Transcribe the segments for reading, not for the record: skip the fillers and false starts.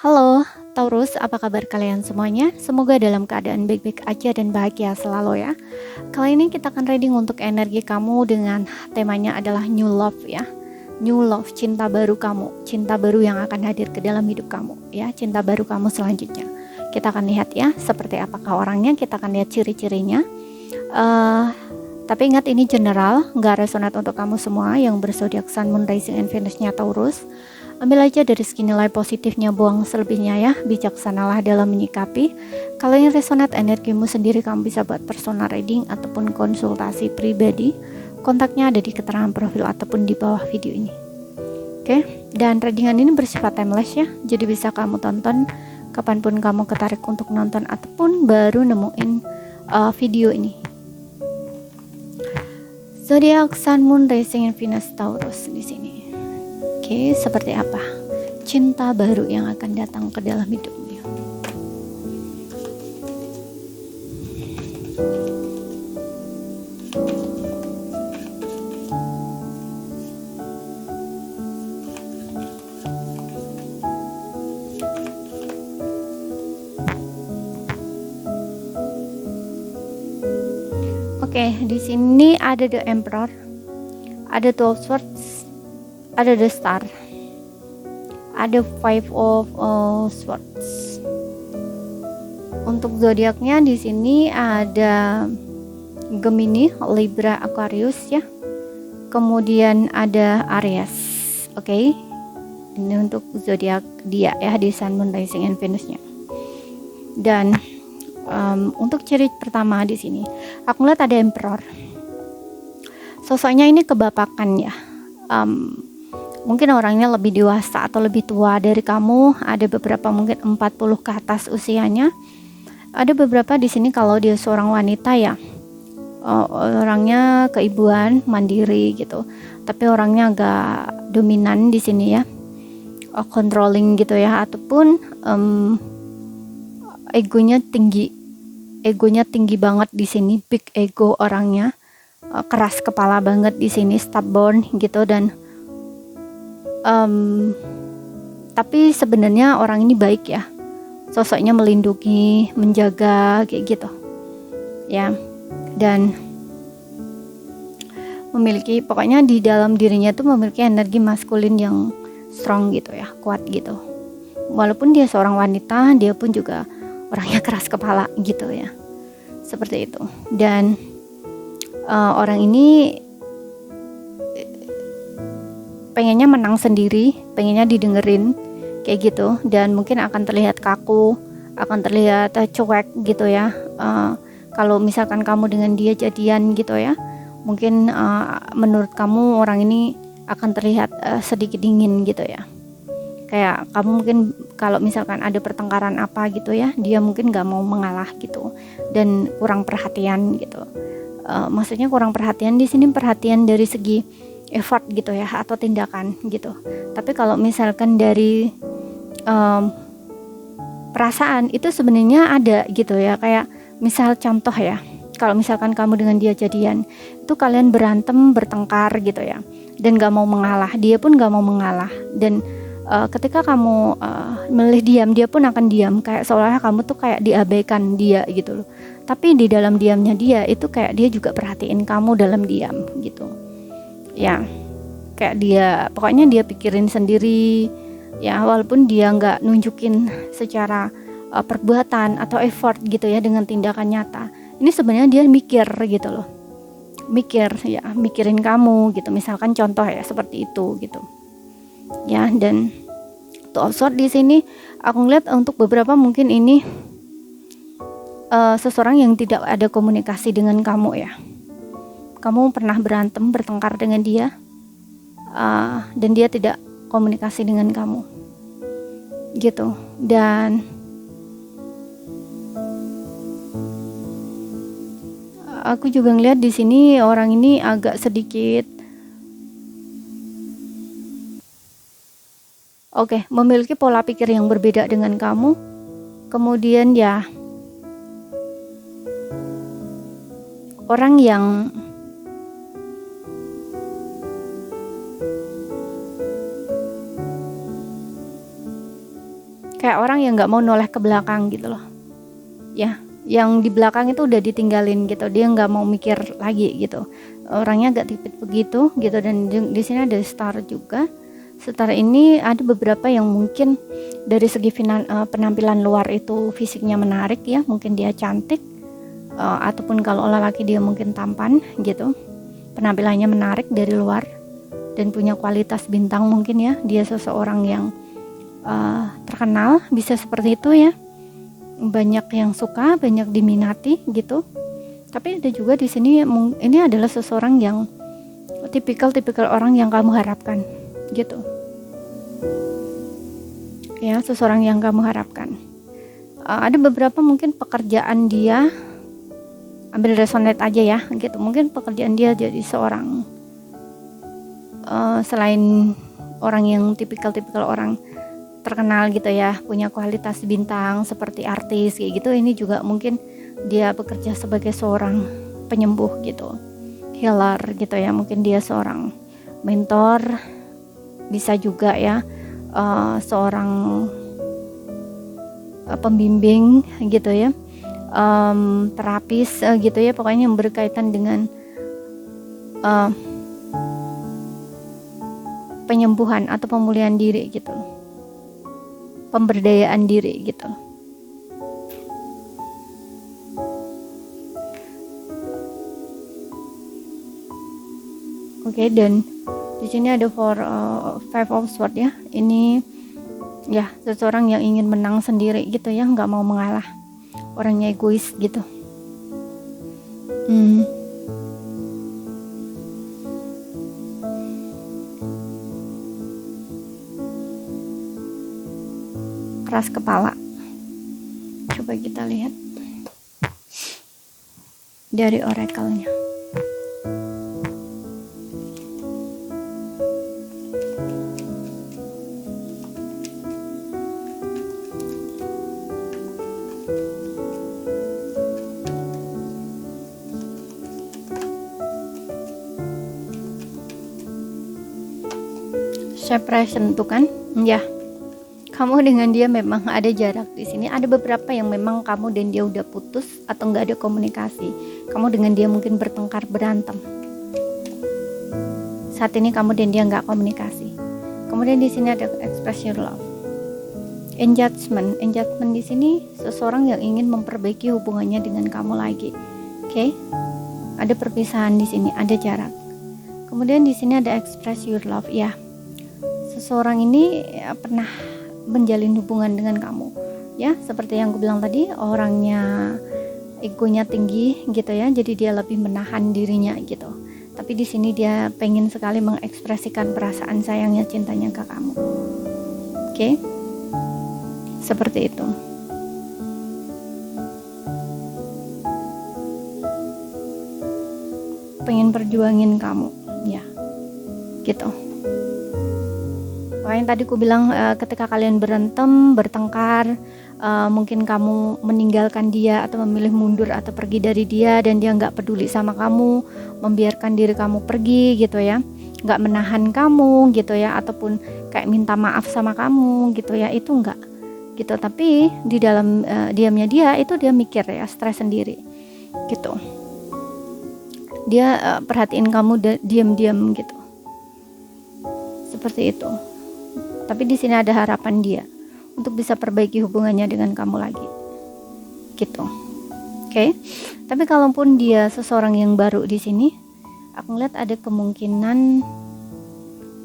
Halo, Taurus, apa kabar kalian semuanya? Semoga dalam keadaan baik-baik aja dan bahagia selalu ya. Kali ini kita akan reading untuk energi kamu dengan temanya adalah New Love ya. New Love, cinta baru kamu, cinta baru yang akan hadir ke dalam hidup kamu ya, cinta baru kamu selanjutnya. Kita akan lihat ya, seperti apakah orangnya, kita akan lihat ciri-cirinya. Tapi ingat ini general, nggak resonate untuk kamu semua yang berzodiak Sun, Moon, Rising, and Venus-nya Taurus. Ambil aja dari segi nilai positifnya, buang selebihnya ya. Bijaksanalah dalam menyikapi. Kalau yang resonate energimu sendiri, kamu bisa buat personal reading ataupun konsultasi pribadi. Kontaknya ada di keterangan profil ataupun di bawah video ini. Oke, dan readingan ini bersifat timeless ya. Jadi bisa kamu tonton kapanpun kamu ketarik untuk nonton ataupun baru nemuin video ini. Zodiak Sun, Moon, Rising, and Venus Taurus di sini. Oke, seperti apa cinta baru yang akan datang ke dalam hidupnya? Oke, di sini ada The Emperor, ada 12 Swords, ada The Star, ada Five of Swords. Untuk zodiaknya di sini ada Gemini, Libra, Aquarius ya. Kemudian ada Aries. Oke. Ini untuk zodiak dia ya, di Sun, Moon, Rising, and Venus-nya. Dan untuk ciri pertama di sini, aku lihat ada Emperor. Sosoknya ini kebapakan ya. Mungkin orangnya lebih dewasa atau lebih tua dari kamu. Ada beberapa mungkin 40 ke atas usianya. Ada beberapa di sini kalau dia seorang wanita ya, orangnya keibuan, mandiri gitu. Tapi orangnya agak dominan di sini ya, controlling gitu ya, ataupun egonya tinggi banget di sini, big ego orangnya, keras kepala banget di sini, stubborn gitu. Dan tapi sebenarnya orang ini baik ya, sosoknya melindungi, menjaga kayak gitu ya. Dan memiliki, pokoknya di dalam dirinya tuh memiliki energi maskulin yang strong gitu ya, kuat gitu. Walaupun dia seorang wanita, dia pun juga orangnya keras kepala gitu ya, seperti itu. Dan orang ini pengennya menang sendiri, pengennya didengerin kayak gitu. Dan mungkin akan terlihat kaku, akan terlihat cuek gitu ya. Kalau misalkan kamu dengan dia jadian gitu ya, mungkin menurut kamu orang ini akan terlihat sedikit dingin gitu ya. Kayak kamu mungkin kalau misalkan ada pertengkaran apa gitu ya, dia mungkin gak mau mengalah gitu, dan kurang perhatian gitu. Maksudnya kurang perhatian di sini, perhatian dari segi effort gitu ya, atau tindakan gitu. Tapi kalau misalkan dari perasaan itu sebenarnya ada gitu ya. Kayak misal contoh ya, kalau misalkan kamu dengan dia jadian, itu kalian berantem, bertengkar gitu ya, dan gak mau mengalah, dia pun gak mau mengalah. Dan ketika kamu milih diam, dia pun akan diam, kayak seolah kamu tuh kayak diabaikan dia gitu loh. Tapi di dalam diamnya dia itu kayak dia juga perhatiin kamu dalam diam gitu ya. Kayak dia, pokoknya dia pikirin sendiri ya, walaupun dia nggak nunjukin secara perbuatan atau effort gitu ya, dengan tindakan nyata. Ini sebenarnya dia mikir gitu loh, mikir ya, mikirin kamu gitu. Misalkan contoh ya seperti itu gitu ya. Dan Swords di sini aku ngeliat untuk beberapa mungkin ini seseorang yang tidak ada komunikasi dengan kamu ya. Kamu pernah berantem, bertengkar dengan dia, dan dia tidak komunikasi dengan kamu gitu. Dan aku juga ngeliat di sini orang ini agak sedikit memiliki pola pikir yang berbeda dengan kamu. Kemudian ya, orang yang kayak orang yang nggak mau noleh ke belakang gitu loh ya, yang di belakang itu udah ditinggalin gitu, dia nggak mau mikir lagi gitu, orangnya agak tipit begitu gitu. Dan di sini ada star juga. Star ini ada beberapa yang mungkin dari segi penampilan luar itu fisiknya menarik ya, mungkin dia cantik, ataupun kalau lelaki dia mungkin tampan gitu, penampilannya menarik dari luar dan punya kualitas bintang mungkin ya, dia seseorang yang terkenal, bisa seperti itu ya, banyak yang suka, banyak diminati gitu. Tapi ada juga di sini ini adalah seseorang yang tipikal orang yang kamu harapkan gitu ya, seseorang yang kamu harapkan. Ada beberapa mungkin pekerjaan dia, ambil resonate aja ya gitu, mungkin pekerjaan dia jadi seorang selain orang yang tipikal orang terkenal gitu ya, punya kualitas bintang seperti artis kayak gitu, ini juga mungkin dia bekerja sebagai seorang penyembuh gitu, healer gitu ya, mungkin dia seorang mentor, bisa juga ya seorang pembimbing gitu ya, terapis gitu ya, pokoknya yang berkaitan dengan penyembuhan atau pemulihan diri gitu, pemberdayaan diri gitu. Oke, dan di sini ada five of swords ya. Ini ya seseorang yang ingin menang sendiri gitu ya, nggak mau mengalah, orangnya egois gitu. Keras kepala. Coba kita lihat dari oracle-nya. Separation tuh kan, ya. Kamu dengan dia memang ada jarak di sini. Ada beberapa yang memang kamu dan dia udah putus atau nggak ada komunikasi. Kamu dengan dia mungkin bertengkar, berantem. Saat ini kamu dan dia nggak komunikasi. Kemudian di sini ada express your love. Engagement di sini seseorang yang ingin memperbaiki hubungannya dengan kamu lagi. Oke? Ada perpisahan di sini, ada jarak. Kemudian di sini ada express your love, ya. Seseorang ini pernah menjalin hubungan dengan kamu ya, seperti yang aku bilang tadi, orangnya egonya tinggi gitu ya, jadi dia lebih menahan dirinya gitu, tapi di sini dia pengen sekali mengekspresikan perasaan sayangnya, cintanya ke kamu. Oke, seperti itu. Pengen perjuangin kamu ya gitu. Makanya tadi aku bilang ketika kalian berantem, bertengkar, mungkin kamu meninggalkan dia atau memilih mundur atau pergi dari dia, dan dia nggak peduli sama kamu, membiarkan diri kamu pergi gitu ya, nggak menahan kamu gitu ya, ataupun kayak minta maaf sama kamu gitu ya, itu nggak gitu. Tapi di dalam diamnya dia itu dia mikir ya, stres sendiri gitu. Dia perhatiin kamu diam-diam gitu, seperti itu. Tapi di sini ada harapan dia untuk bisa perbaiki hubungannya dengan kamu lagi, gitu. Oke. Tapi kalaupun dia seseorang yang baru di sini, aku ngeliat ada kemungkinan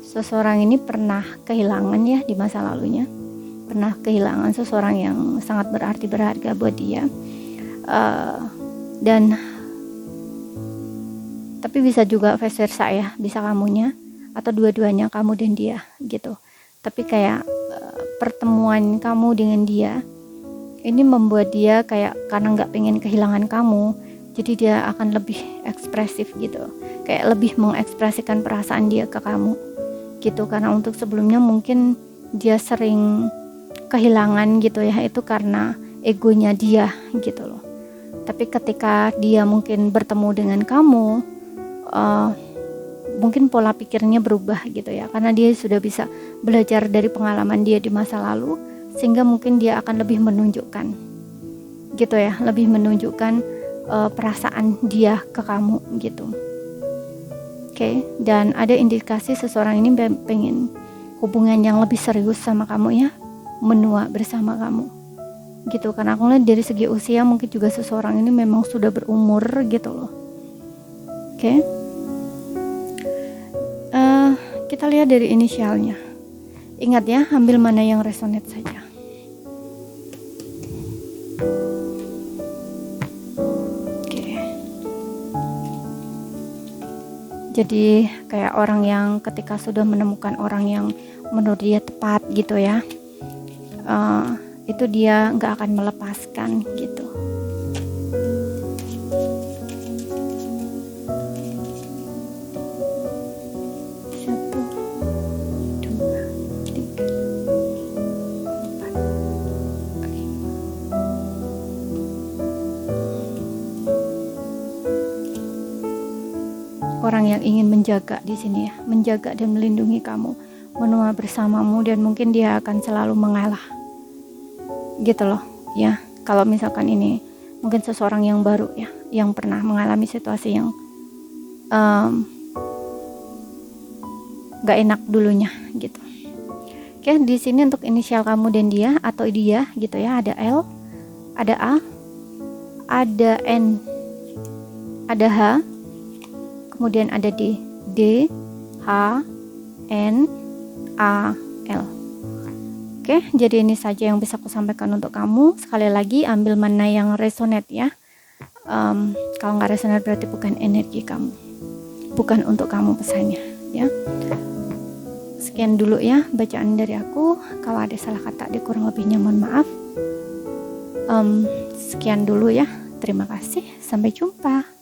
seseorang ini pernah kehilangan ya di masa lalunya, pernah kehilangan seseorang yang sangat berarti berharga buat dia, dan tapi bisa juga vice versa ya, bisa kamunya atau dua-duanya, kamu dan dia gitu. Tapi kayak pertemuan kamu dengan dia ini membuat dia kayak, karena nggak pengen kehilangan kamu, jadi dia akan lebih ekspresif gitu, kayak lebih mengekspresikan perasaan dia ke kamu gitu. Karena untuk sebelumnya mungkin dia sering kehilangan gitu ya, itu karena egonya dia gitu loh. Tapi ketika dia mungkin bertemu dengan kamu, mungkin pola pikirnya berubah gitu ya, karena dia sudah bisa belajar dari pengalaman dia di masa lalu, sehingga mungkin dia akan lebih menunjukkan gitu ya, lebih menunjukkan perasaan dia ke kamu gitu. Oke, dan ada indikasi seseorang ini pengen hubungan yang lebih serius sama kamu ya, menua bersama kamu gitu. Karena aku lihat dari segi usia mungkin juga seseorang ini memang sudah berumur gitu loh. Oke, kita lihat dari inisialnya. Ingat ya, ambil mana yang resonate saja. Jadi kayak orang yang ketika sudah menemukan orang yang menurut dia tepat gitu ya, itu dia nggak akan melepaskan gitu. Satu, dua, tiga, empat, lima. Orang yang ingin menjaga di sini ya, menjaga dan melindungi kamu, menua bersamamu, dan mungkin dia akan selalu mengalah gitu loh ya. Kalau misalkan ini mungkin seseorang yang baru ya, yang pernah mengalami situasi yang gak enak dulunya gitu. Oke, di sini untuk inisial kamu dan dia atau dia gitu ya, ada L, ada A, ada N, ada H, kemudian ada D, H, N, A, L. Oke, jadi ini saja yang bisa aku sampaikan untuk kamu. Sekali lagi, ambil mana yang resonate ya. Kalau nggak resonate berarti bukan energi kamu, bukan untuk kamu pesannya ya. Sekian dulu ya bacaan dari aku. Kalau ada salah kata kurang lebihnya mohon maaf. Sekian dulu ya. Terima kasih. Sampai jumpa.